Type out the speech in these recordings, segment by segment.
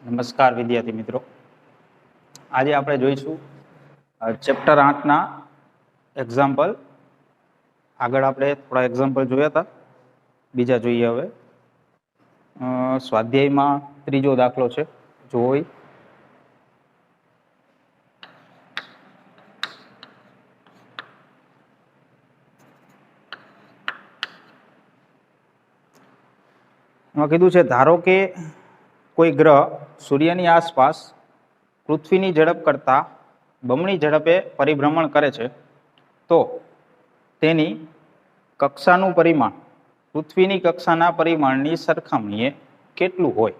નમસ્કાર વિદ્યાર્થી મિત્રો, આજે આપણે જોઈશું ચેપ્ટર 8 ના એક્ઝામ્પલ. આગળ આપણે થોડા એક્ઝામ્પલ જોયા હતા, બીજા જોઈએ હવે. સ્વાધ્યાયમાં ત્રીજો દાખલો છે, જોઈ. એમાં કીધું છે, ધારો કે કોઈ ગ્રહ સૂર્યની આસપાસ પૃથ્વીની ઝડપ કરતાં બમણી ઝડપે પરિભ્રમણ કરે છે, તો તેની કક્ષાનું પરિમાણ પૃથ્વીની કક્ષાના પરિમાણની સરખામણીએ કેટલું હોય?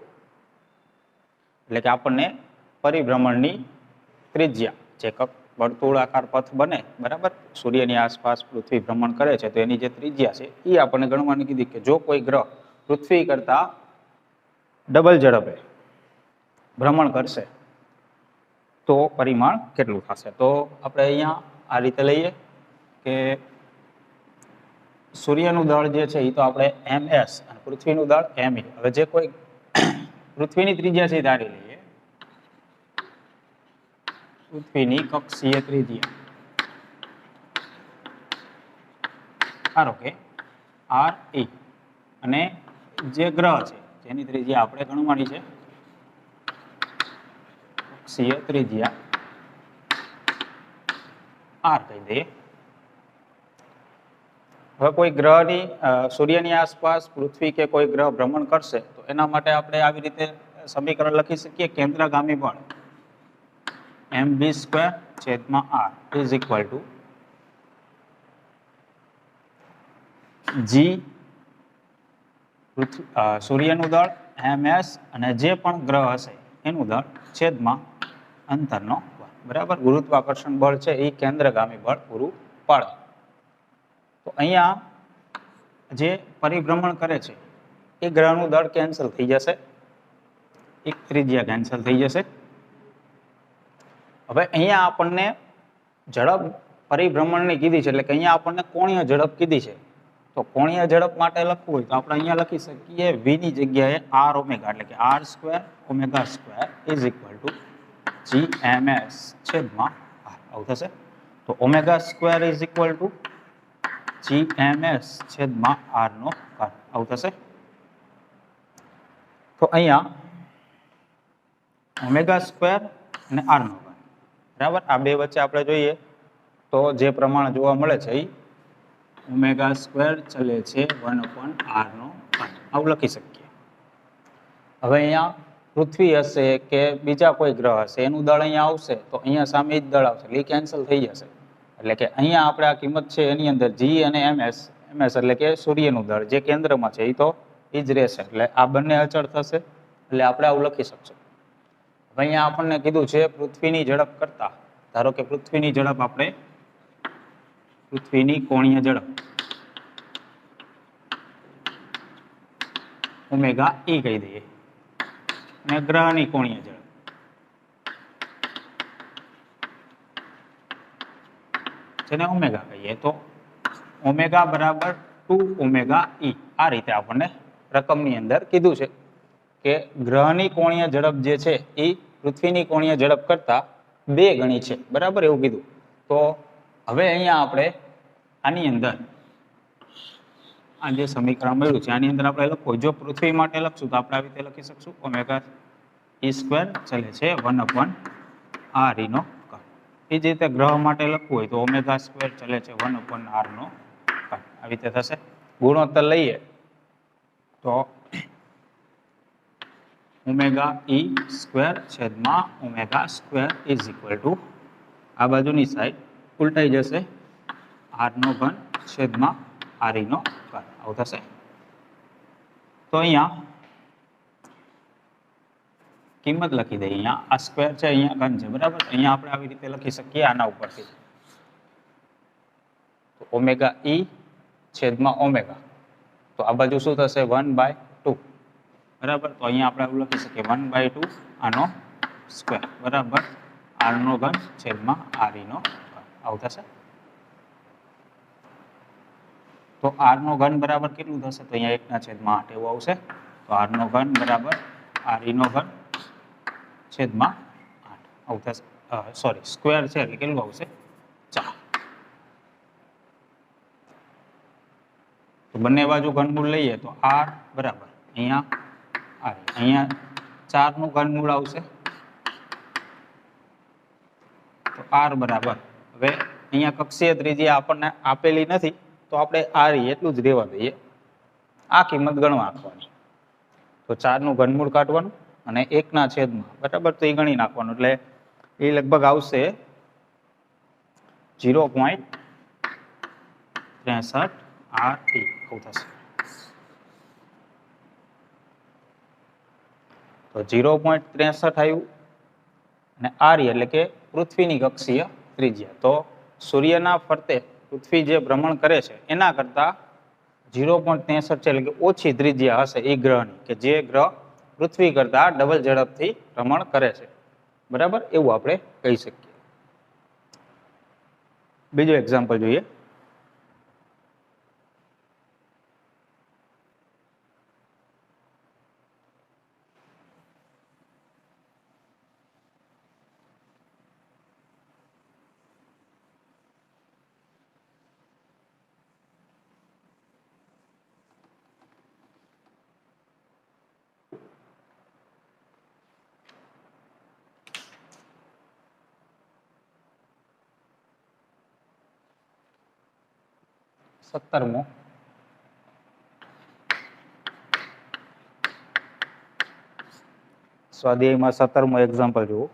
એટલે કે આપણને પરિભ્રમણની ત્રિજ્યા, જે વર્તુળાકાર પથ બને, બરાબર, સૂર્યની આસપાસ પૃથ્વી ભ્રમણ કરે છે, તો એની જે ત્રિજ્યા છે એ આપણને ગણવાની કીધી કે જો કોઈ ગ્રહ પૃથ્વી કરતા ડબલ ઝડપે ભ્રમણ કરશે તો પરિમાણ કેટલું થશે. તો આપણે અહીંયા આ રીતે લઈએ કે સૂર્યનું દળ જે છે એ તો આપણે ms અને પૃથ્વીનું દળ me. હવે જે કોઈ પૃથ્વીની ત્રિજ્યા છે એ ધારી લઈએ, પૃથ્વીની કક્ષીય ત્રિજ્યા ધારો કે re, અને જે ગ્રહ છે જેની ત્રિજ્યા આપણે ગણવાની છે કક્ષીય ત્રિજ્યા r કહી દઈએ. હવે કોઈ ગ્રહની સૂર્યની આસપાસ પૃથ્વી કે કોઈ ગ્રહ ભ્રમણ કરશે તો એના માટે આપણે આવી રીતે સમીકરણ લખી શકીએ, કેન્દ્રગામી બળ mv² / r is equal two g સૂર્યનું દળ ms અને જે પણ ગ્રહ હશે એનું દળ છેદમાં અંતરનો બળ, બરાબર. ગુરુત્વાકર્ષણ બળ છે એ કેન્દ્રગામી બળ પૂરું પાડે. તો અહીંયા જે પરિભ્રમણ કરે છે એ ગ્રહનું દળ કેન્સલ થઈ જશે, એક ત્રિજ્યા કેન્સલ થઈ જશે. હવે અહીંયા આપણને ઝડપ પરિભ્રમણની કીધી છે, એટલે કે અહીંયા આપણને કોણીય ઝડપ કીધી છે. તો કોણીય ઝડપ માટે લખવું હોય તો આપણે અહીંયા લખી શકીએ v ની જગ્યાએ r ઓમેગા, એટલે કે r² ω² is equal to gms છેદમાં r. આવું થશે. તો ω² ઇઝ ઇક્વલ ટુ gms છેદમાં r નો ઘાત, આવું થશે. તો અહીંયા ω² અને r નો ઘાત, બરાબર. આ બે વચ્ચે આપણે જોઈએ તો જે પ્રમાણ જોવા મળે છે એ ω² ચલે છે 1/r નો ઘાત, આવું લખી શકીએ. હવે અહીંયા પૃથ્વી હશે કે બીજા કોઈ ગ્રહ હશે એનું દળ અહીંયા આવશે તો અહીંયા સામે જ દળ આવશે, એટલે કેન્સલ થઈ જશે. એટલે કે અહીંયા આપણે આ કિંમત છે એની અંદર g અને ms એટલે કે સૂર્યનું દળ જે કેન્દ્રમાં છે એ તો એ જ રહેશે, એટલે આ બંને અચળ થશે, એટલે આપણે આવું લખી શકશું. હવે અહીંયા આપણને કીધું છે પૃથ્વીની ઝડપ કરતા, ધારો કે પૃથ્વીની ઝડપ આપણે પૃથ્વીની કોણીય ઝડપ ω e કહી દઈએ, અને ગ્રહની કોણીય ઝડપ જેને ω કહીએ, તો ω બરાબર 2ω e. આ રીતે આપણને રકમની અંદર કીધું છે કે ગ્રહની કોણીય ઝડપ જે છે એ પૃથ્વીની કોણીય ઝડપ કરતા 2 ગણી છે, બરાબર, એવું કીધું. તો હવે અહીંયા આપણે આની અંદર આ જે સમીકરણ મળ્યું છે આની અંદર આપણે લખવું, જો પૃથ્વી માટે લખશું તો આપણે આવી રીતે લખી શકશું ω² ચલે છે 1/r નો ઘાત. એ જ રીતે ગ્રહ માટે લખવું હોય તો ω² ચલે છે 1/r નો ઘાત, આવી રીતે થશે. ગુણોત્તર લઈએ તો ω² છેદમાં ω² ઇઝ ઇક્વલ ટુ આ બાજુની સાઈડ ઉલટાઈ જશે r નો ઘન છેદમાં r નો ઘાત, આવું થશે. તો અહીંયા કિંમત લખી દઈએ, અહીંયા આ સ્ક્વેર છે, અહીંયા ઘન છે, બરાબર. અહીંયા આપણે આવી રીતે લખી શકીએ આના ઉપરથી, તો ω e છેદમાં ω, તો આ બાજુ શું થશે 1/2, બરાબર. તો અહીંયા આપણે એવું લખી શકીએ 1/2 આનો સ્ક્વેર, બરાબર, r નો ઘન છેદમાં r નો ઘાત, આવું થશે. તો r નો ઘન બરાબર કેટલું થશે? તો અહીંયા 1/8 એવું આવશે. તો r નો ઘન બરાબર r નો ઘન છેદમાં 8 આવું થશે. સોરી, સ્ક્વેર છે એટલે કેટલું આવશે? 4. તો બંને બાજુ ઘનમૂળ લઈએ તો r બરાબર અહીંયા r, અહીંયા 4 નું ઘનમૂળ આવશે તો r બરાબર, હવે અહીંયા કક્ષીય ત્રિજ્યા આપણને આપેલી નથી તો આપણે r એટલું જ રહેવા દઈએ, આ કિંમત ગણવા આપવાની. તો 4 નું ઘનમૂળ કાઢવાનું અને 1 ના છેદમાં બરાબર તો એ ગણી નાખવાનું, એટલે એ લગભગ આવશે 0.63 r આવું થશે. તો 0.63 આવ્યું અને r એટલે કે પૃથ્વીની કક્ષીય ત્રિજ્યા. તો સૂર્યના ફરતે પૃથ્વી જે ભ્રમણ કરે છે એના કરતા 0.63 છે એટલે કે ઓછી ત્રિજ્યા હશે એ ગ્રહની, કે જે ગ્રહ પૃથ્વી કરતા ડબલ ઝડપથી ભ્રમણ કરે છે, બરાબર, એવું આપણે કહી શકીએ. બીજું એક્ઝામ્પલ જોઈએ. સત્તરમો સ્વાધ્યાયમાં 17મો એક્ઝામ્પલ જુઓ.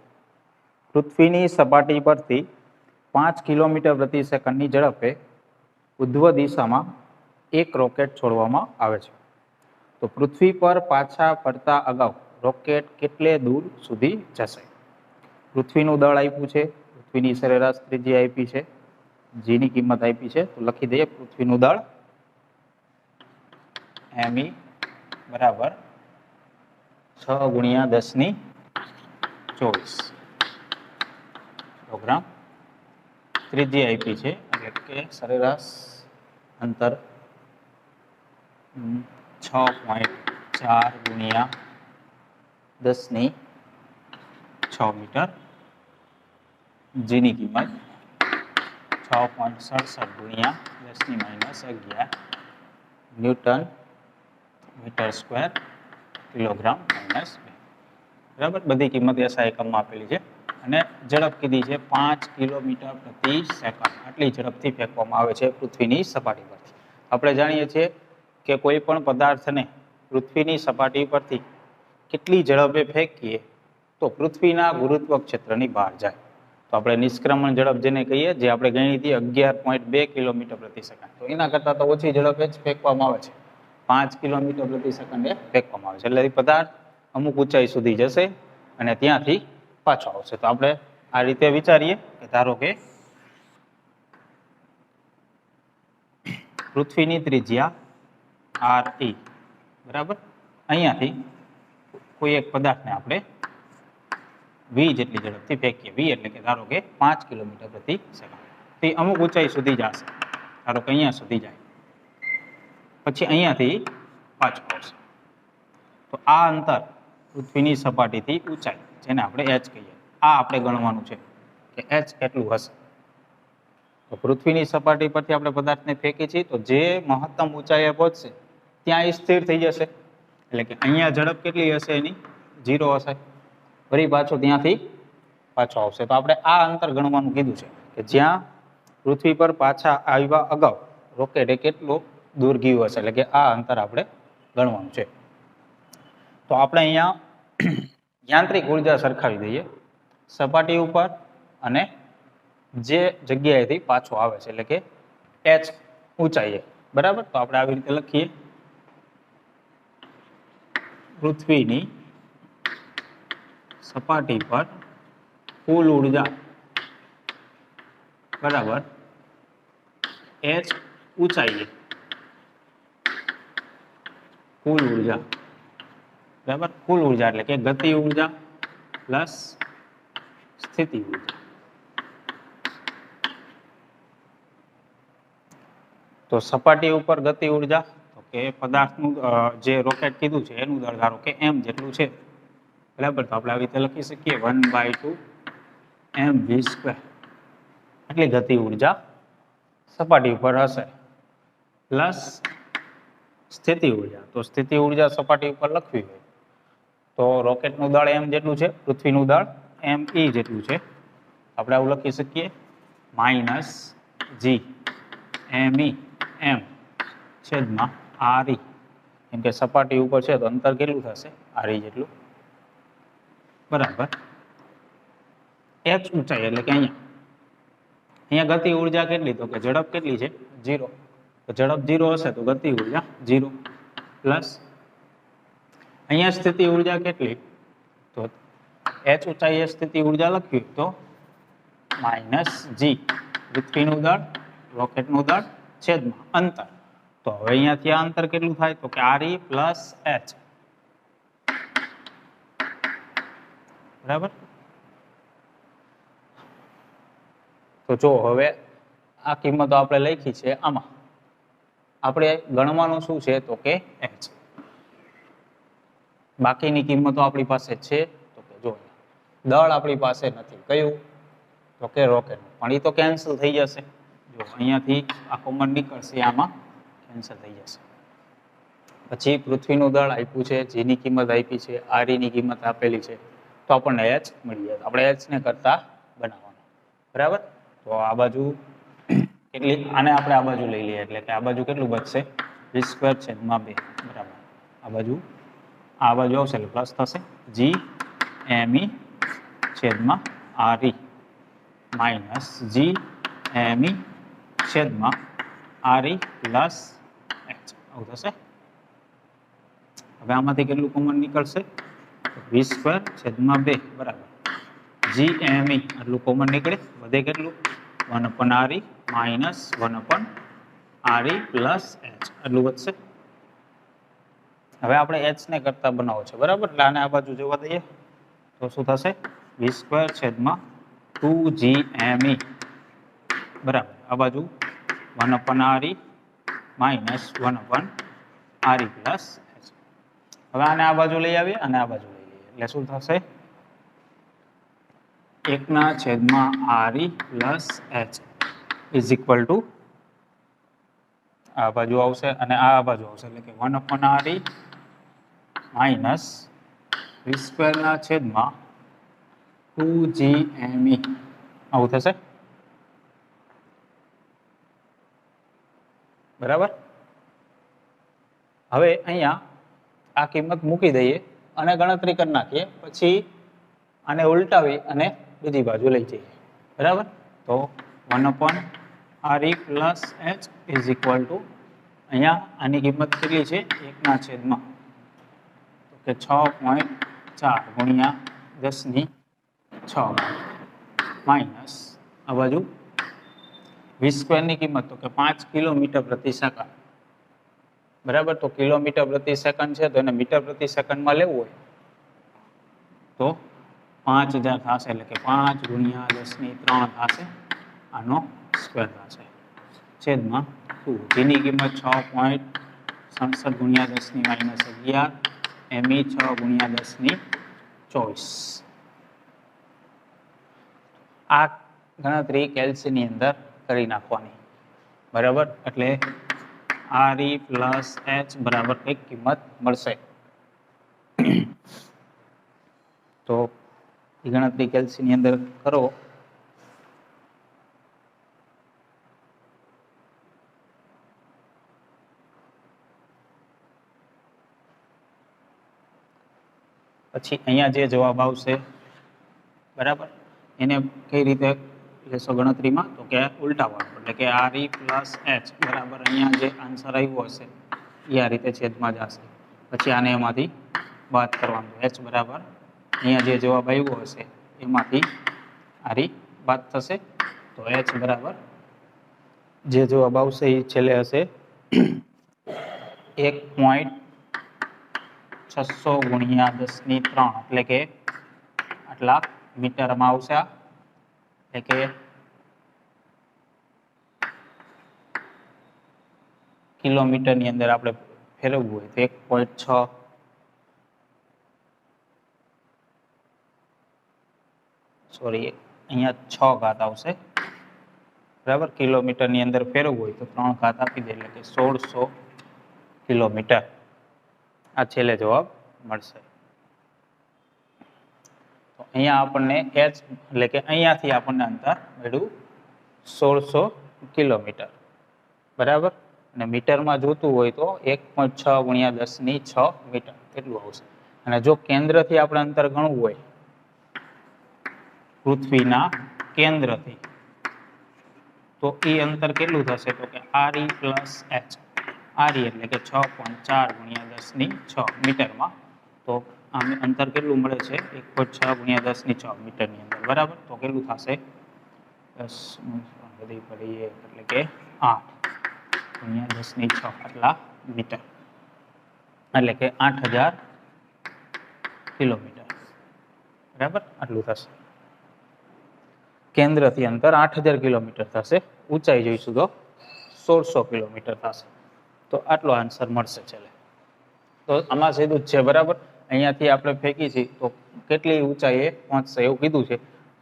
પૃથ્વીની સપાટી પરથી 5 કિલોમીટર પ્રતિ સેકન્ડની ઝડપે ઉધ્વ દિશામાં એક રોકેટ છોડવામાં આવે છે. તો પૃથ્વી પર પાછા ફરતા અગાઉ રોકેટ કેટલે દૂર સુધી જશે? પૃથ્વીનું દળ આપ્યું છે, પૃથ્વીની સરેરાશ ત્રિજ્યા આપી છે, જીની કિંમત આપી છે, તો લખી દઈએ પૃથ્વીનું દળ mi બરાબર 6 ગુણ્યા 10⁻²4 કિલોગ્રામ. ત્રિજ્યા આપી છે એટલે કે સરેરાશ અંતર 6.4 ગુણ્યા 10⁻6 મીટર. જીની કિંમત 6.67 ગુણ્યા 10⁻11 ન્યૂટન મીટર સ્ક્વેર કિલોગ્રામ -2. બરાબર, બધી કિંમત SI એકમમાં આપેલી છે અને ઝડપ કીધી છે 5 કિલોમીટર પ્રતિ સેકન્ડ. આટલી ઝડપથી ફેંકવામાં આવે છે પૃથ્વીની સપાટી પરથી. આપણે જાણીએ છીએ કે કોઈ પણ પદાર્થને પૃથ્વીની સપાટી પરથી કેટલી ઝડપે ફેંકીએ તો પૃથ્વીના ગુરુત્વ ક્ષેત્રની બહાર જાય. તો આપણે નિષ્ક્રમણ ઝડપ જેને કહીએ, જે આપણે ગણી હતી 11.2 કિલોમીટર પ્રતિ સેકન્ડ, તો એના કરતાં તો ઓછી ઝડપે જ ફેંકવામાં આવે છે, 5 કિલોમીટર પ્રતિ સેકન્ડે ફેંકવામાં આવે છે. એટલે એ પદાર્થ અમુક ઊંચાઈ સુધી જશે અને ત્યાંથી પાછો આવશે. તો આપણે આ રીતે વિચારીએ કે ધારો કે પૃથ્વીની ત્રિજ્યા RE બરાબર, અહીંયાથી કોઈ એક પદાર્થને આપણે v જેટલી ઝડપથી ફેંકીએ, v એટલે કે ધારો કે 5 કિલોમીટર પ્રતિ સેકન્ડ, તે અમુક ઊંચાઈ સુધી જશે, ધારો કે અહીંયા સુધી જાય, પછી અહીંયાથી પાછો આવશે. તો આ અંતર પૃથ્વીની સપાટીથી ઊંચાઈ, જેને આપણે h કહીએ, આ આપણે ગણવાનું છે કે h કેટલું હશે. તો પૃથ્વીની સપાટી પરથી આપણે પદાર્થને ફેંકી છીએ તો જે મહત્તમ ઊંચાઈએ પહોંચશે ત્યાં એ સ્થિર થઈ જશે, એટલે કે અહીંયા ઝડપ કેટલી હશે એની 0 હશે, ફરી પાછો ત્યાંથી પાછો આવશે. તો આપણે આ અંતર ગણવાનું કીધું છે કે જ્યાં પૃથ્વી પર પાછા આવ્યા અગાઉ રોકેટે કેટલું દૂર ગયું હશે, એટલે કે આ અંતર આપણે ગણવાનું છે. તો આપણે અહીંયા યાંત્રિક ઉર્જા સરખાવી દઈએ સપાટી ઉપર અને જે જગ્યાએથી પાછો આવે છે, એટલે કે h ઊંચાઈએ, બરાબર. તો આપણે આવી રીતે લખીએ, પૃથ્વીની સપાટી પર કુલ ઉર્જા બરાબર h ઊંચાઈએ કુલ ઉર્જા બરાબર, કુલ ઉર્જા એટલે કે ગતિ ઉર્જા પ્લસ સ્થિતિ ઉર્જા. તો સપાટી ઉપર ગતિ ઉર્જા, તો કે પદાર્થનું જે રોકેટ કીધું છે એનું દળ ધારો કે m જેટલું છે, બરાબર. તો આપણે આવી રીતે લખી શકીએ 1/2 mv². એટલી ગતિ ઉર્જા સપાટી ઉપર હશે પ્લસ સ્થિતિ ઉર્જા. તો સ્થિતિ ઉર્જા સપાટી ઉપર લખવી હોય તો રોકેટનું દળ m જેટલું છે, પૃથ્વીનું દળ me જેટલું છે. આપણે આવું લખી શકીએ -g me m છેદમાં re. કેમ કે સપાટી ઉપર છે તો અંતર કેટલું થશે? re જેટલું. બરાબર. h ઊંચાઈ એટલે કે અહીંયા ગતિ ઉર્જા કેટલી? તો કે ઝડપ કેટલી છે? 0. તો ઝડપ 0 હશે તો ગતિ ઉર્જા 0 પ્લસ અહીંયા સ્થિતિ ઉર્જા કેટલી? તો h ઊંચાઈ એ સ્થિતિ ઉર્જા લખવી તો -g પૃથ્વીનું દળ, રોકેટનું દળ છેદમાં અંતર. તો હવે અહીંયાથી આ અંતર કેટલું થાય? તો કે re પ્લસ h. બરાબર. તો જો હવે આ કિંમતો આપણે લખી છે, આમાં આપણે ગણવાનું શું છે? તો કે h. બાકીની કિંમતો આપણી પાસે છે તો કે જો દળ આપણી પાસે નથી. કયું? તો કે રોકેટ. પણ એ તો કેન્સલ થઈ જશે. જો અહીંયાથી આ કોમન નીકળશે, આમાં કેન્સલ થઈ જશે. પછી પૃથ્વીનું દળ આપ્યું છે, g ની કિંમત આપી છે, re ની કિંમત આપેલી છે, તો આપણને h મળી જાય. આપણે h ને કરતા બનાવવાનું. બરાબર. તો આ બાજુ કેટલી? આને આપણે આ બાજુ લઈ લઈએ એટલે કે આ બાજુ કેટલું બચશે? v²/2. બરાબર. આ બાજુ આવશે એટલે પ્લસ થશે g me છેદમાં re માઇનસ g me છેદમાં re પ્લસ h. આવું થશે. હવે આમાંથી કેટલું કોમન નીકળશે? v²/2. બરાબર. g me આટલું કોમન નીકળે. વધે કેટલું? 1/re minus 1/re plus h. આટલું વધશે. હવે આપણે h ને કરતા બનાવો છે. બરાબર. એટલે આને આ બાજુ જવા દઈએ તો શું થશે? v²/2g me. બરાબર. આ બાજુ 1/re minus 1/re plus h. હવે આને આ બાજુ લઈ આવીએ અને આ બાજુ લઈ લઈએ એટલે શું થશે? 1/re plus h is equal two આ બાજુ આવશે અને આ બાજુ આવશે એટલે કે 1/re માઇનસ v²/2g me. આવું થશે. બરાબર. હવે અહીંયા આ કિંમત મૂકી દઈએ અને ગણતરી કરી નાખીએ. પછી આને ઉલટાવી અને બીજી બાજુ લઈ જઈએ. બરાબર. તો 1/re plus h is equal two અહીંયા આની કિંમત કેટલી છે? 1/6 કે 6.4 ગુણ્યા 10⁶ માઇનસ આ બાજુ v² ની કિંમત તો કે 5 કિલોમીટર પ્રતિ સેકન્ડ. બરાબર. તો કિલોમીટર પ્રતિ સેકન્ડ છે તો એને મીટર પ્રતિ સેકન્ડમાં લેવું હોય તો 5000 થશે. એટલે કે 5 ગુણ્યા 10⁻³ થશે. આનો સ્ક્વેર થશે છેદમાં 2. જેની કિંમત 6.67 ગુણ્યા 10⁻11 me 6 ગુણ્યા 10⁻24. આ ગણતરી કેલ્સીની અંદર કરી નાખવાની. બરાબર. એટલે re પ્લસ h બરાબર એક કિંમત મળશે. તો એ ગણતરી કેલ્સીની અંદર કરો. પછી અહીંયા જે જવાબ આવશે, બરાબર, એને કઈ રીતે લેશો ગણતરીમાં? તો કે ઉલટાવાનું. એટલે કે re પ્લસ h બરાબર અહીંયા જે આન્સર આવ્યો હશે એ આ રીતે છેદમાં જશે. પછી આને એમાંથી બાદ કરવાનું. h બરાબર અહીંયા જે જવાબ આવ્યો હશે એમાંથી re બાદ થશે. તો h બરાબર જે જવાબ આવશે એ છેલ્લે હશે 1.600 ગુણ્યા 10⁻³ એટલે કે આટલા મીટરમાં આવશે. એટલે કે કિલોમીટરની અંદર આપણે ફેરવવું હોય તો 1.6 સોરી, અહીંયા 6 ઘાત આવશે, બરાબર. કિલોમીટરની અંદર ફેરવવું હોય તો 3 ઘાત આપી દે એટલે કે 1600 કિલોમીટર. આ છેલ્લે જવાબ મળશે. તો અહીંયા આપણને h એટલે કે અહીંયાથી આપણને અંતર મળ્યું 1600 કિલોમીટર, બરાબર. અને મીટરમાં જોતું હોય તો 1.6 × 10⁶ મીટર એટલું આવશે. અને જો કેન્દ્રથી આપણે અંતર ગણવું હોય, પૃથ્વીના કેન્દ્રથી, તો એ અંતર કેટલું થશે? તો કે re + h. re એટલે કે 6.4 × 10⁶ મીટરમાં. તો આમ અંતર કેટલું મળે છે? 1.6 × 10⁶ મીટરની અંદર, બરાબર. તો કેટલું થશે? 10 બધી પડીએ એટલે કે 8 × 10⁶ આટલા મીટર, એટલે કે 8000 કિલોમીટર, બરાબર. આટલું થશે. કેન્દ્રથી અંતર 8000 કિલોમીટર થશે. ઊંચાઈ જોઈશું તો 1600 કિલોમીટર થશે. તો આટલો આન્સર મળશે છેલ્લે. તો આમાં સીધું જ છે, બરાબર. અહીંયાથી આપણે ફેંકી છીએ તો કેટલી ઊંચાઈએ પહોંચશે એવું કીધું છે.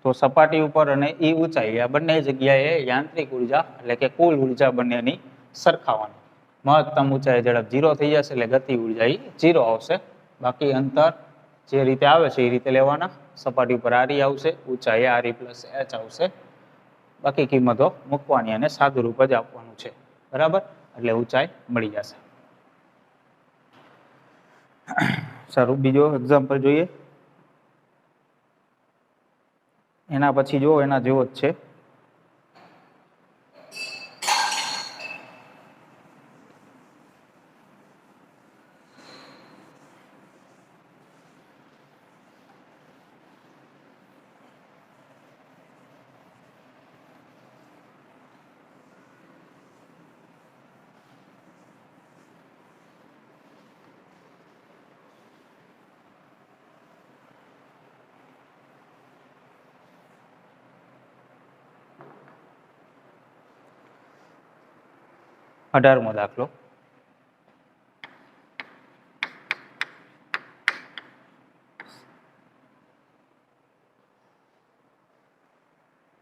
તો સપાટી ઉપર અને એ ઊંચાઈ આ બંને જગ્યાએ યાંત્રિક ઉર્જા એટલે કે કુલ ઉર્જા બંનેની સરખાવવાની. મહત્તમ ઊંચાઈ ઝડપ 0 થઈ જશે એટલે ગતિ ઉર્જા એ 0 આવશે. બાકી અંતર જે રીતે આવે છે એ રીતે લેવાના. સપાટી ઉપર re આવશે, ઊંચાઈ re + h આવશે. બાકી કિંમતો મૂકવાની અને સાદું રૂપ જ આપવાનું છે, બરાબર. એટલે ઊંચાઈ મળી જશે. સારું, બીજો એક્ઝામ્પલ જોઈએ. એના પછી જો એના જેવો જ છે. અઢારમો દાખલો.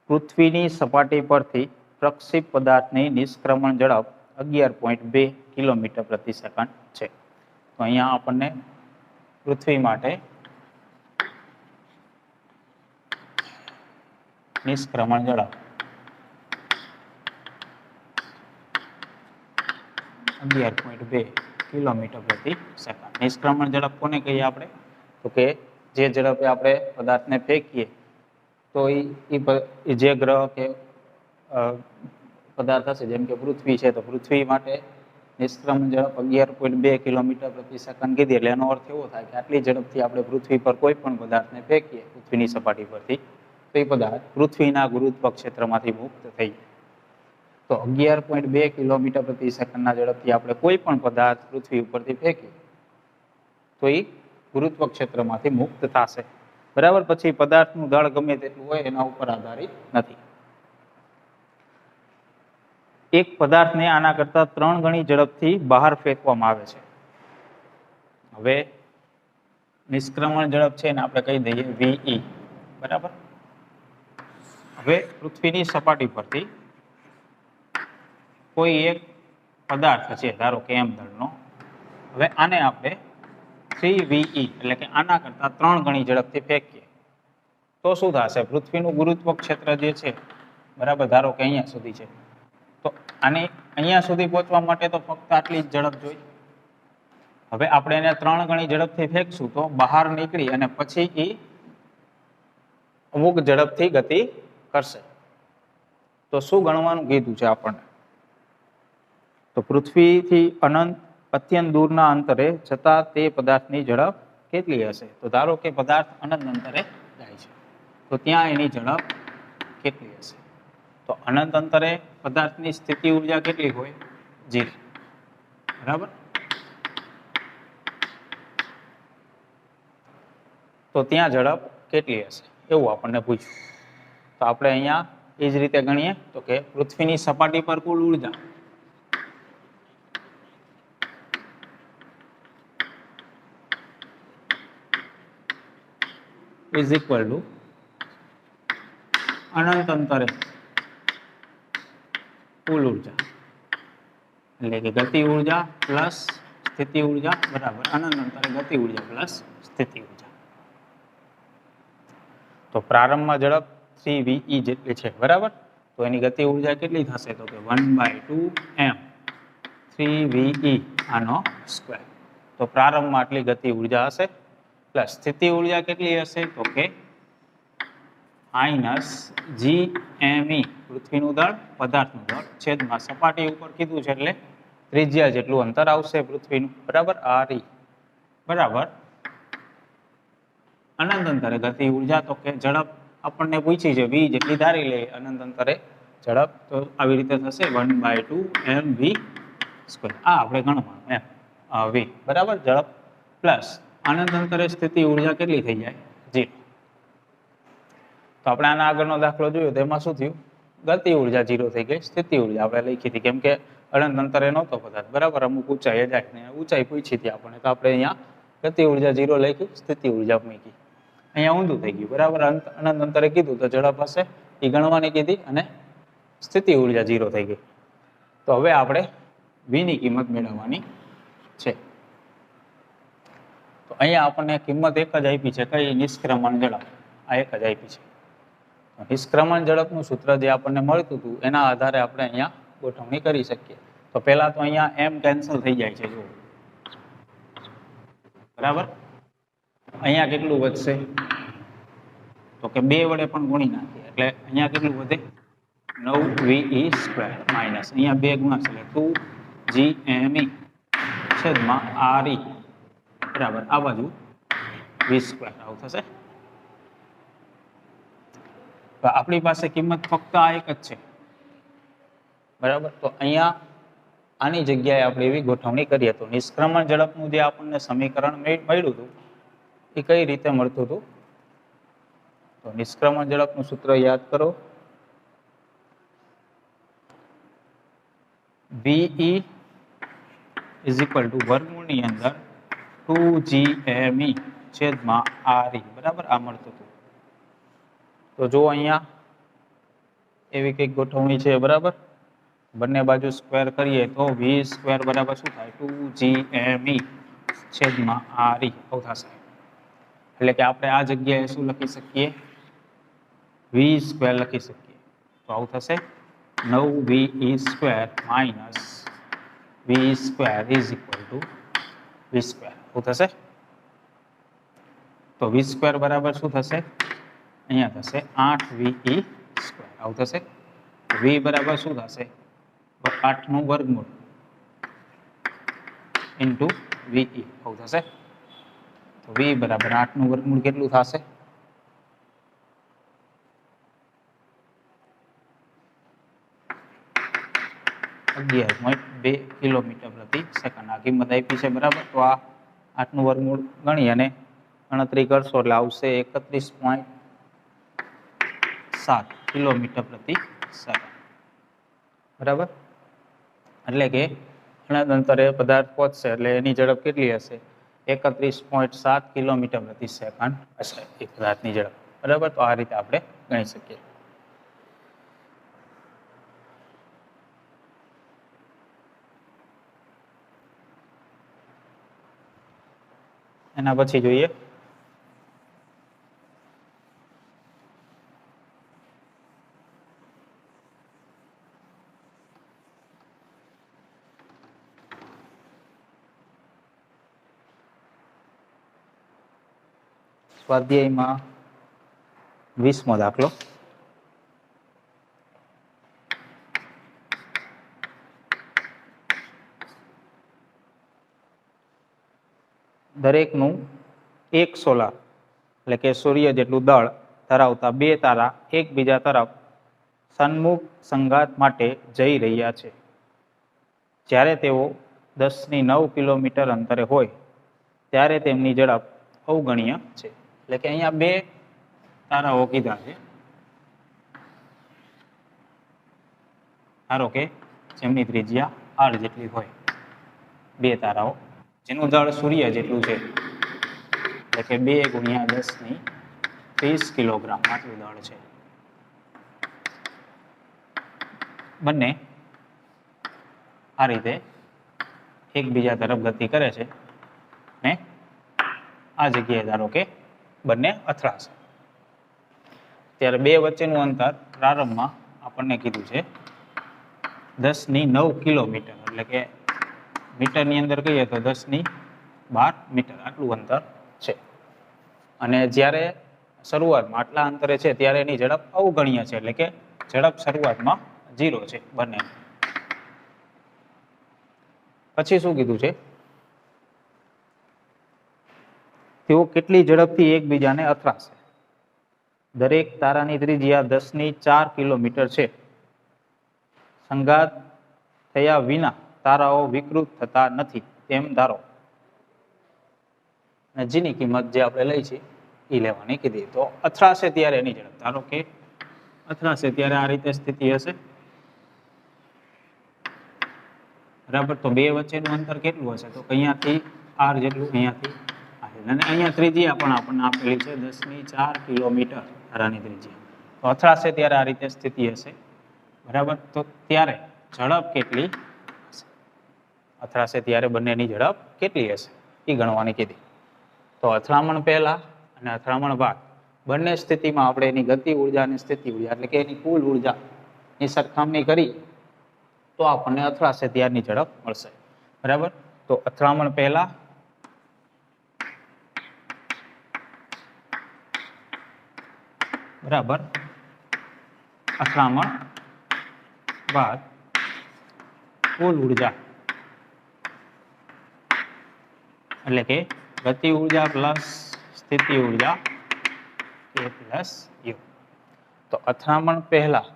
પૃથ્વીની સપાટી પરથી પ્રક્ષેપ પદાર્થની નિષ્ક્રમણ ઝડપ 11.2 કિલોમીટર પ્રતિ સેકન્ડ છે. તો અહીંયા આપણને પૃથ્વી માટે નિષ્ક્રમણ ઝડપ 11.2 કિલોમીટર પ્રતિ સેકન્ડ. નિષ્ક્રમણ ઝડપ કોને કહીએ આપણે? તો કે જે ઝડપે આપણે પદાર્થને ફેંકીએ તો એ જે ગ્રહ કે પદાર્થ હશે, જેમ કે પૃથ્વી છે, તો પૃથ્વી માટે નિષ્ક્રમણ ઝડપ 11.2 કિલોમીટર પ્રતિ સેકન્ડ કીધી. એટલે એનો અર્થ એવો થાય કે આટલી ઝડપથી આપણે પૃથ્વી પર કોઈ પણ પદાર્થને ફેંકીએ પૃથ્વીની સપાટી પરથી, તો એ પદાર્થ પૃથ્વીના ગુરુત્વ ક્ષેત્રમાંથી મુક્ત થઈ જાય. તો 11.2 કિલોમીટર પ્રતિ સેકન્ડના ઝડપથી આપણે કોઈ પણ પદાર્થ પૃથ્વી ઉપરથી ફેંકીએ તો એ ગુરુત્વ ક્ષેત્રમાંથી મુક્ત થશે, બરાબર. પછી પદાર્થનું દળ ગમે તેટલું હોય એના ઉપર આધારિત નથી. એક પદાર્થને આના કરતા 3 ગણી ઝડપથી બહાર ફેંકવામાં આવે છે. હવે નિષ્ક્રમણ ઝડપ છે ને આપણે કહી દઈએ VE, બરાબર. હવે પૃથ્વીની સપાટી પરથી કોઈ એક પદાર્થ છે, ધારો કે m દળનો. હવે આને આપણે 3VE એટલે કે આના કરતા 3 ગણી ઝડપથી ફેંકીએ તો શું થશે? પૃથ્વીનું ગુરુત્વ ક્ષેત્ર જે છે, બરાબર, ધારો કે અહીંયા સુધી છે, તો આને અહીંયા સુધી પહોંચવા માટે તો ફક્ત આટલી જ ઝડપ જોઈએ. હવે આપણે એને 3 ગણી ઝડપથી ફેંકશું તો બહાર નીકળી અને પછી એ અમુક ઝડપથી ગતિ કરશે. તો શું ગણવાનું કીધું છે આપણને? તો પૃથ્વીથી અત્યંત દૂરના અંતરે જતા તે પદાર્થની ઝડપ કેટલી હશે? તો ધારો કે પદાર્થ અનંત અંતરે જાય છે, તો ત્યાં એની ઝડપ કેટલી હશે? તો અનંત અંતરે પદાર્થની સ્થિતિ ઉર્જા કેટલી હોય? 0, બરાબર. તો ત્યાં ઝડપ કેટલી હશે એવું આપણને પૂછ્યું. તો આપણે અહીંયા એ જ રીતે ગણીએ તો કે પૃથ્વીની સપાટી પર કુલ ઉર્જા is equal to અનંત અંતરે કુલ ઉર્જા એટલે કે ગતિ ઉર્જા પ્લસ સ્થિતિ ઉર્જા બરાબર અનંત અંતરે ગતિ ઉર્જા પ્લસ સ્થિતિ ઉર્જા. તો પ્રારંભમાં ઝડપ 3ve જેટલી છે બરાબર. તો એની ગતિ ઉર્જા કેટલી થશે તો કે 1/2m 3ve આનો સ્ક્વેર. તો પ્રારંભમાં આટલી ગતિ ઉર્જા હશે પ્લસ સ્થિતિ ઉર્જા કેટલી હશે તો કે -gme પૃથ્વીનું દળ પદાર્થનું દળ છેદમાં સપાટી ઉપર કીધું છે એટલે ત્રિજ્યા જેટલું અંતર આવશે પૃથ્વીનું બરાબર re બરાબર અનંત અંતરે ગતિ ઉર્જા તો કે ઝડપ આપણને પૂછી છે v જેટલી ધારી લે અનંત અંતરે ઝડપ તો આવી રીતે થશે 1/2mv સ્ક્વેર. આ આપણે ગણવાનું એમ v બરાબર ઝડપ પ્લસ અનંત અંતરે સ્થિતિ ઉર્જા કેટલી થઈ જાય 0. તો આપણે આના આગળનો દાખલો જોયો તો એમાં શું થયું ગતિ ઉર્જા 0 થઈ ગઈ સ્થિતિ ઉર્જા આપણે લખી હતી કેમ કે અનંત અંતરે નહોતો પદાર્થ બરાબર અમુક ઊંચાઈએ જાય ને ઊંચાઈ પૂછી હતી આપણને તો આપણે અહીંયા ગતિ ઉર્જા 0 લખી સ્થિતિ ઉર્જા મૂકી. અહીંયા ઊંધું થઈ ગયું બરાબર અનંત અંતરે કીધું તો ઝડપ હશે એ ગણવાની કીધી અને સ્થિતિ ઉર્જા 0 થઈ ગઈ. તો હવે આપણે v ની કિંમત મેળવવાની છે. તો અહીંયા આપણને કિંમત એક જ આપી છે કઈ નિષ્ક્રમણ ઝડપ આ એક જ આપી છે. નિષ્ક્રમણ ઝડપનું સૂત્ર જે આપણને મળતું હતું એના આધારે આપણે અહીંયા ગોઠવણી કરી શકીએ. તો પહેલા તો અહીંયા m કેન્સલ થઈ જાય છે જો બરાબર. અહીંયા કેટલું વધશે તો કે 2 વડે પણ ગુણી નાખીએ એટલે અહીંયા કેટલું વધે 9ve સ્ક્વેર માઇનસ અહીંયા 2 ગુણાશે એટલે 2gme છેદમાં re બરાબર આ બાજુ v સ્ક્વેર આવું થશે. તો આપણી પાસે કિંમત ફક્ત આ એક જ છે બરાબર. તો અહીંયા આની જગ્યાએ આપણે એવી ગોઠવણી કરીએ તો નિષ્ક્રમણ ઝડપનું જે આપણને સમીકરણ મળ્યું હતું એ કઈ રીતે મળતું હતું તો નિષ્ક્રમણ ઝડપનું સૂત્ર યાદ કરો ve વર્ગમૂળની અંદર 2gme છેદમાં re બરાબર આ મળતું હતું. તો જો અહીંયા એવી કંઈક ગોઠવણી છે બરાબર બંને બાજુ સ્ક્વેર કરીએ તો v સ્ક્વેર બરાબર શું થાય 2gme છેદમાં re આવું થશે. એટલે કે આપણે આ જગ્યાએ શું લખી શકીએ v સ્ક્વેર લખી શકીએ. તો આવું થશે 9ve square minus v square is equal two v square આવું થશે. તો v સ્ક્વેર બરાબર શું થશે અહીંયા થશે 8ve સ્ક્વેર આવું થશે. v બરાબર શું થશે 8 નું વર્ગમૂળ ઇન્ટુ ve આવું થશે. તો v બરાબર 8 નું વર્ગમૂળ કેટલું થશે 11.2 કિલોમીટર પ્રતિ સેકન્ડ આ કિંમત આપી છે બરાબર. તો આ 8 નું વર્ગમૂળ ગણી અને ગણતરી કરશો એટલે આવશે 31.7 કિલોમીટર પ્રતિ સેકન્ડ બરાબર. એટલે કે અનંત અંતરે પદાર્થ પહોંચશે એટલે એની ઝડપ કેટલી હશે 31.7 કિલોમીટર પ્રતિ સેકન્ડ હશે એ પદાર્થની ઝડપ બરાબર. તો આ રીતે આપણે ગણી શકીએ. એના પછી જોઈએ સ્વાધ્યાયમાં 20મો દાખલો. દરેકનું એક સોલાર એટલે કે સૂર્ય જેટલું દળ ધરાવતા 2 તારા એકબીજા તરફ સન્મુખ સંઘાત માટે જઈ રહ્યા છે. જ્યારે તેઓ 10⁹ કિલોમીટર અંતરે હોય ત્યારે તેમની ઝડપ અવગણ્ય છે. એટલે કે અહીંયા 2 તારાઓ કીધા છે ધારો કે જેમની ત્રિજ્યા r જેટલી હોય 2 તારાઓ જેનું દળ સૂર્ય જેટલું છે એટલે કે 2 × 10⁻30 કિલોગ્રામ આટલું દળ છે બંને આ રીતે એકબીજા તરફ ગતિ કરે છે ને આ જગ્યાએ ધારો કે બંને અથડાશે. ત્યારે બે વચ્ચેનું અંતર પ્રારંભમાં આપણને કીધું છે 10⁹ કિલોમીટર, એટલે કે મીટરની અંદર કહીએ તો 10⁻12 મીટર આટલું અંતર છે. અને જ્યારે શરૂઆતમાં આટલા અંતરે છે ત્યારે એની ઝડપ અવગણ્ય છે, એટલે કે ઝડપ શરૂઆતમાં 0 છે બંને. પછી શું કીધું છે? તેઓ કેટલી ઝડપથી એકબીજાને અથડાશે. દરેક તારાની ત્રિજ્યા 10⁴ કિલોમીટર છે. સંઘાત થયા વિના તારાઓ વિકૃત થતા નથી તેમ ધારો. અને જેની કિંમત જે આપણે લઈ છે એ લેવાની કીધી. તો અથડાશે ત્યારે એની ઝડપ, ધારો કે અથડાશે ત્યારે આ રીતે સ્થિતિ હશે, બરાબર. તો બે વચ્ચેનું અંતર કેટલું હશે? તો અહીંયાથી r જેટલું, અહીંયાથી અને અહીંયા ત્રિજ્યા પણ આપણને આપેલી છે 10⁴ કિલોમીટર તારાની ત્રિજ્યા. તો અથડાશે ત્યારે આ રીતે સ્થિતિ હશે, બરાબર. તો ત્યારે ઝડપ કેટલી હશે? અથડાશે ત્યારે બંનેની ઝડપ કેટલી હશે એ ગણવાની કીધી. તો અથડામણ પહેલા અને અથડામણ બાદ બંને સ્થિતિમાં આપણે એની ગતિ ઉર્જા અને સ્થિતિ ઉર્જા, એટલે કે એની કુલ ઉર્જાની સરખામણી કરી તો આપણને અથડાશે ત્યારની ઝડપ મળશે, બરાબર. તો અથડામણ પહેલા બરાબર અથડામણ બાદ કુલ ઉર્જા, એટલે કે ગતિ ઉર્જા પ્લસ સ્થિતિ ઉર્જા એ પ્લસ યુ. તો અથડામણ પહેલા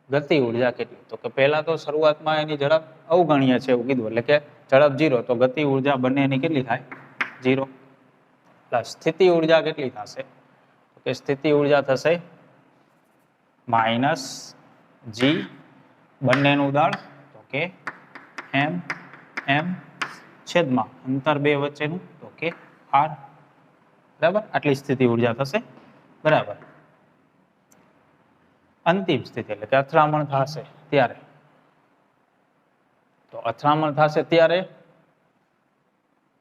ગતિ ઉર્જા કેટલી? તો કે પહેલા તો શરૂઆતમાં એની ઝડપ અવગણ્ય છે એવું કીધું, એટલે કે ઝડપ 0. તો ગતિ ઉર્જા બંનેની કેટલી થાય? 0. પ્લસ સ્થિતિ ઉર્જા કેટલી થશે? તો કે સ્થિતિ ઉર્જા થશે -g બંનેનું દળ, તો કે m છેદમાં અંતર બે વચ્ચેનું, તો કે r, બરાબર. આટલી સ્થિતિ ઉર્જા થશે, બરાબર. અંતિમ સ્થિતિ એટલે કે અથડામણ થશે ત્યારે, તો અથડામણ થશે ત્યારે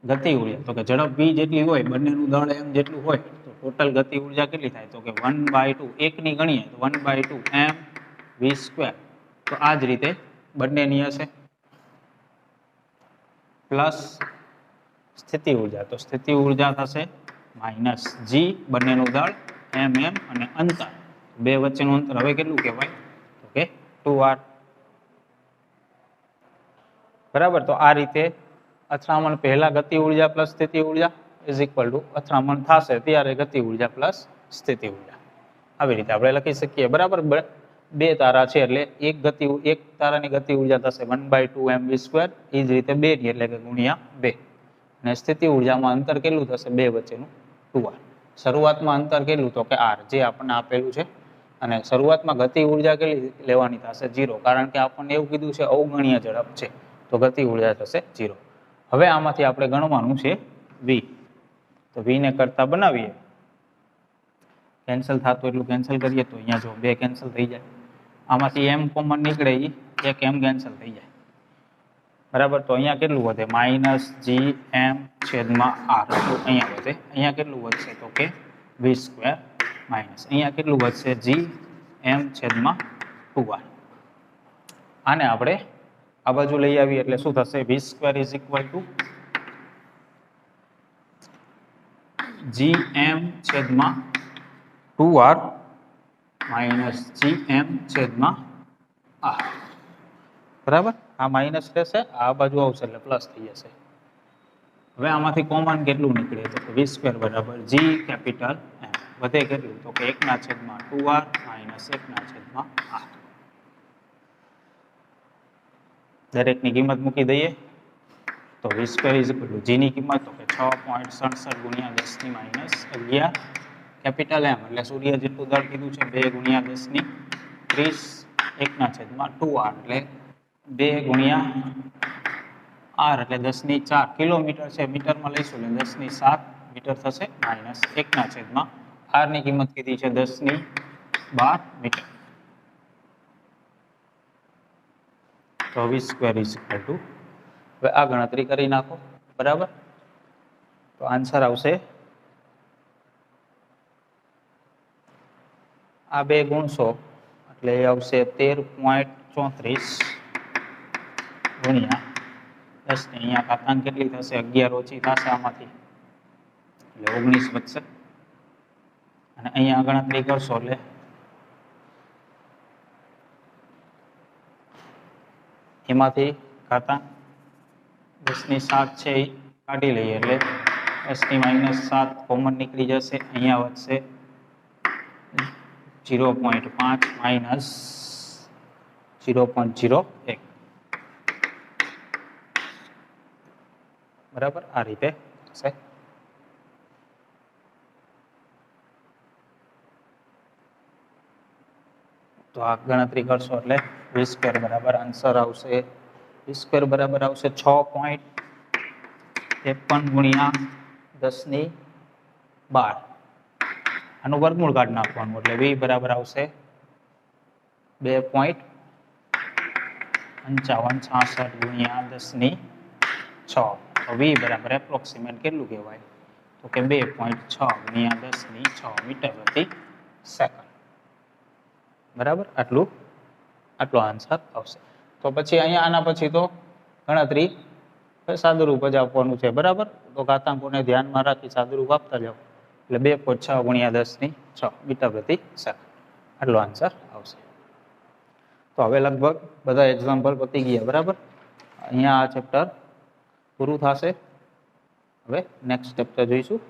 ગતિ ઉર્જા, તો કે ઝડપ v જેટલી હોય, બંનેનું દળ m જેટલું હોય, તો ટોટલ ગતિ ઉર્જા કેટલી થાય? તો કે 1/2, એકની ગણીએ તો 1/2 mv². તો આ જ રીતે બંનેની હશે, પ્લસ સ્થિતિ ઉર્જા. તો સ્થિતિ ઉર્જા થશે -g બંનેનું દળ mm અને અંતર બે વચ્ચેનું અંતર હવે કેટલું કહેવાય? તો કે 2r, બરાબર. તો આ રીતે અથડામણ પહેલા ગતિ ઉર્જા પ્લસ સ્થિતિ ઉર્જા ઇઝ ઇક્વલ ટુ અથડામણ થશે ત્યારે ગતિ ઉર્જા પ્લસ સ્થિતિ ઉર્જા. આવી રીતે આપણે લખી શકીએ, બરાબર. બે તારા છે એટલે એક તારાની ગતિ ઉર્જા થશે 1/2 mv², એ જ રીતે બે ની એટલે કે ગુણ્યા 2. અને સ્થિતિ ઉર્જામાં અંતર કેટલું થશે બે વચ્ચેનું? 2r. શરૂઆતમાં અંતર કેટલું? તો કે r, જે આપણને આપેલું છે. અને શરૂઆતમાં ગતિ ઉર્જા કેટલી લેવાની થશે? 0, કારણ કે આપણને એવું કીધું છે અવગણ્ય ઝડપ છે, તો ગતિ ઉર્જા થશે 0. હવે આમાંથી આપણે ગણવાનું છે v. તો v ને કરતા બનાવીએ, કેન્સલ થતું એટલું કેન્સલ કરીએ તો અહીંયા જો બે કેન્સલ થઈ જાય, આમાંથી m કોમન નીકળે, એક m કેન્સલ થઈ જાય, બરાબર. તો અહીંયા કેટલું વધે? -gm છેદમાં r એટલું અહીંયા વધે. અહીંયા કેટલું વધશે? તો કે v², માઇનસ અહીંયા કેટલું વધશે? gm છેદમાં 2r. આને આપણે આ બાજુ લઈ આવીએ એટલે શું થશે? v² is equal two gm છેદમાં 2r માઇનસ gm છેદમાં r, બરાબર. આ માઇનસ રહેશે, આ બાજુ આવશે એટલે પ્લસ થઈ જશે. હવે આમાંથી કોમન કેટલું નીકળે? તો કે v² બરાબર g કેપિટલ m. વધે કેટલું? તો કે 1/2r માઇનસ 1/r. દરેકની કિંમત મૂકી દઈએ તો v² is equal two g ની કિંમત તો કે 6.67 ગુણ્યા 10⁻11 કેપિટલ m એટલે સૂર્ય જેટલું દળ કીધું છે 2 ગુણ્યા 10⁻30 1/2r એટલે 2 ગુણ્યા r એટલે 10⁴ કિલોમીટર છે, મીટરમાં લઈશું એટલે 10⁷ મીટર થશે, માઇનસ 1/r ની કિંમત કીધી છે 10⁻12 મીટર. તો v square is equal two, હવે આ ગણતરી કરી નાખો, બરાબર. તો આન્સર આવશે, આ બે ગુણશો એટલે એ આવશે 13.34 ગુણ્યા 10 ને અહીંયા ઘાતાંક કેટલી થશે, 11 ઓછી થશે આમાંથી એટલે 19 વધશે, અને અહીંયા ગણતરી કરશો એટલે એમાંથી ઘાતાંક 10 ની 7 છે એ કાઢી લઈએ એટલે 10 ની -7 કોમન નીકળી જશે, અહીંયા વધશે 0.5 માઇનસ 0.01, બરાબર. આ રીતે થશે. તો આ ગણતરી કરશો એટલે v સ્ક્વેર બરાબર આન્સર આવશે, v સ્ક્વેર બરાબર આવશે 6.53 ગુણ્યા 10 ની 12, આનું વર્ગમૂળ કાઢી નાખવાનું એટલે v બરાબર આવશે 2.5566 ગુણ્યા 10 ની 6. તો v બરાબર એપ્રોક્સિમેટ કેટલું કહેવાય, તો કે 2.6 ગુણ્યા 10 ની 6 મીટર પ્રતિ સેકન્ડ, બરાબર. આટલો આન્સર આવશે. તો પછી અહીંયા આના પછી તો ગણતરી સાદુરૂપ જ આપવાનું છે, બરાબર. તો ઘાતાંકોને ધ્યાનમાં રાખી સાદુરૂપ આપતા જાઓ એટલે 2.6 ગુણ્યા 10 ની 6 મીટર પ્રતિ સેકન્ડ, આટલો આન્સર આવશે. તો હવે લગભગ બધા એક્ઝામ્પલ પતી ગયા, બરાબર. અહીંયા આ ચેપ્ટર પૂરું થશે. હવે નેક્સ્ટ ચેપ્ટર જોઈશું.